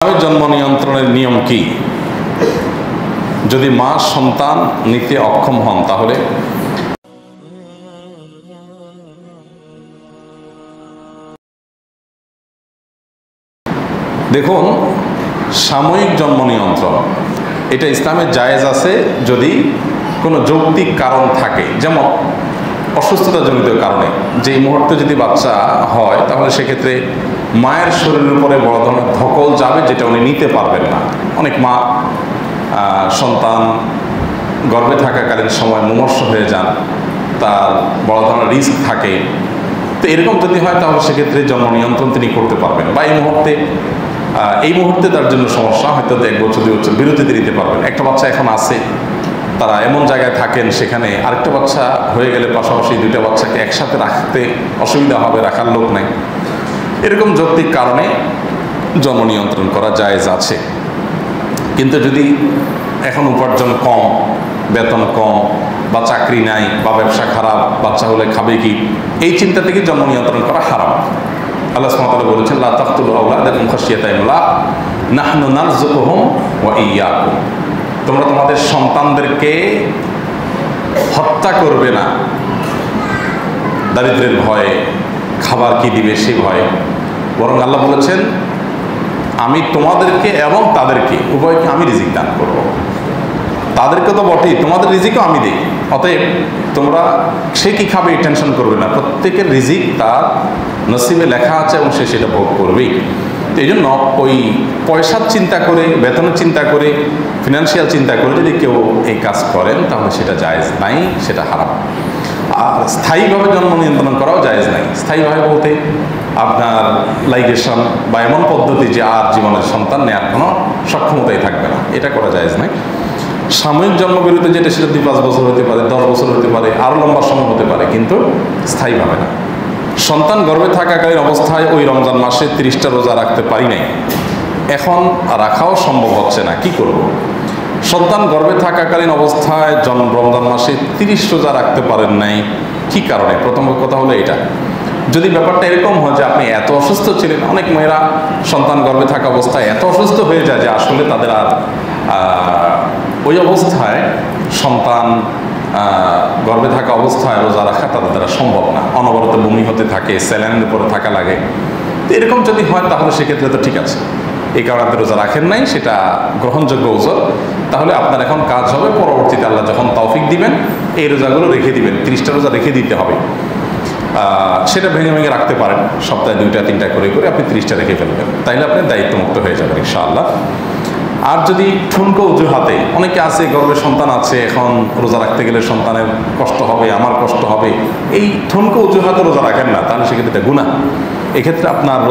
জন্ম নিয়ন্ত্রণের নিয়ম কি? যদি মা সন্তান নিতে অক্ষম হন তাহলে দেখুন, সাময়িক জন্ম নিয়ন্ত্রণ এটা ইসলামে জায়েজ আছে যদি কোনো যৌক্তিক কারণ থাকে, যেমন অসুস্থতাজনিত কারণে। যেই মুহূর্তে যদি বাচ্চা হয় তাহলে সেক্ষেত্রে মায়ের শরীরের উপরে বড় ধরনের ধকল যাবে, যেটা উনি নিতে পারবেন না। অনেক মা সন্তান গর্ভে থাকাকালীন সময় মুমূর্ষ হয়ে যান, তার বড় ধরনের রিস্ক থাকে। তো এরকম যদি হয় তাহলে সেক্ষেত্রে জন্ম নিয়ন্ত্রণ তিনি করতে পারবেন, বা এই মুহূর্তে তার জন্য সমস্যা, হয়তো 1 বছর 2 বছর বিরতিতে দিতে পারবেন। একটা বাচ্চা এখন আছে, তারা এমন জায়গায় থাকেন সেখানে আরেকটা বাচ্চা হয়ে গেলে পাশাপাশি 2টা বাচ্চাকে একসাথে রাখতে অসুবিধা হবে, রাখার লোক নাই। এরকম যৌক্তিক কারণে জন্ম নিয়ন্ত্রণ করা জায়েজ আছে। কিন্তু যদি এখন উপার্জন কম, বেতন কম, বা চাকরি নাই, বা ব্যবসা খারাপ, বাচ্চা হলে খাবে কি, এই চিন্তা থেকে জন্ম নিয়ন্ত্রণ করা হারাম। আল্লাহ সুবহানাহু ওয়া তাআলা বলেছেন, লা তাকতুলু আওলাদাকুম খাশিয়াতা ইমলাক নাহনু নারযুকুহুম ওয়া ইয়্যাকুম। তোমরা তোমাদের সন্তানদেরকে হত্যা করবে না দারিদ্র্যের ভয়ে, খাবার কি দিবে সে ভয়ে, বরং আল্লাহ বলেছেন আমি তোমাদেরকে এবং তাদেরকে উভয়কে আমি রিজিক দান করব। তাদেরকে তো বটেই, তোমাদের রিজিকও আমি দিই। অতএব তোমরা সে কি খাবে এই টেনশন করবে না, প্রত্যেকের রিজিক তার নসিবে লেখা আছে এবং সে সেটা ভোগ করবেই। তো এই জন্য ওই পয়সার চিন্তা করে, বেতনের চিন্তা করে, ফিনান্সিয়াল চিন্তা করে যদি কেউ এই কাজ করেন তাহলে সেটা জায়েজ নাই, সেটা হারাম। আর স্থায়ীভাবে জন্ম নিয়ন্ত্রণ করাও জায়েজ নাই। স্থায়ীভাবে বলতে আপনার লাইগেশন বা এমন পদ্ধতি যে আর জীবনের সন্তান নেওয়ার কোনো সক্ষমতাই থাকবে না, এটা করা জায়েজ নাই। সাময়িক জন্মবিরতি যেটা, সেটা 2-5 বছর হতে পারে, 10 বছর হতে পারে, আরও লম্বা সময় হতে পারে, কিন্তু স্থায়ীভাবে না। সন্তান গর্ভে থাকাকালীন অবস্থায় ওই রমজান মাসে 30টা রোজা রাখতে পারি নাই, এখন রাখাও সম্ভব হচ্ছে না, কি করব? সন্তান গর্ভে থাকাকালীন অবস্থায় রমজান মাসে 30 রোজা রাখতে পারেন নাই, কি কারণে? প্রথম কথা হলো এটা, যদি ব্যাপারটা এরকম হয় যে আপনি এত অসুস্থ ছিলেন, অনেক মেয়েরা সন্তান গর্ভে থাকা অবস্থায় এত অসুস্থ হয়ে যায় যে আসলে তাদের আর ওই অবস্থায় সন্তান গর্ভে থাকা অবস্থায় রোজা রাখা তাদের দ্বারা সম্ভব না, অনবরত বমি হতে থাকে, স্যালাইনের উপরে থাকা লাগে। তো এরকম যদি হয় তাহলে সেক্ষেত্রে তো ঠিক আছে, এই কারণে আপনি রোজা রাখেন নাই, সেটা গ্রহণযোগ্য ওজর। তাহলে আপনার এখন কাজ হবে, পরবর্তীতে আল্লাহ যখন তৌফিক দিবেন এই রোজাগুলো রেখে দিবেন, 30টা রোজা রেখে দিতে হবে। সেটা ভেঙে ভেঙে রাখতে পারেন, সপ্তাহে 2টা-3টা করে আপনি 30টা রেখে ফেলবেন, তাইলে আপনি দায়িত্বমুক্ত হয়ে যাবেন ইনশাআল্লাহ। আর যদি ঠুনকো অজুহাতে, অনেকে আছে গর্ভে সন্তান আছে, এখন রোজা রাখতে গেলে সন্তানের কষ্ট হবে, আমার কষ্ট হবে, এই ঠুনকো অজুহাতে রোজা রাখেন না, তাহলে সেক্ষেত্রে এটা গুনাহ। এক্ষেত্রে আপনার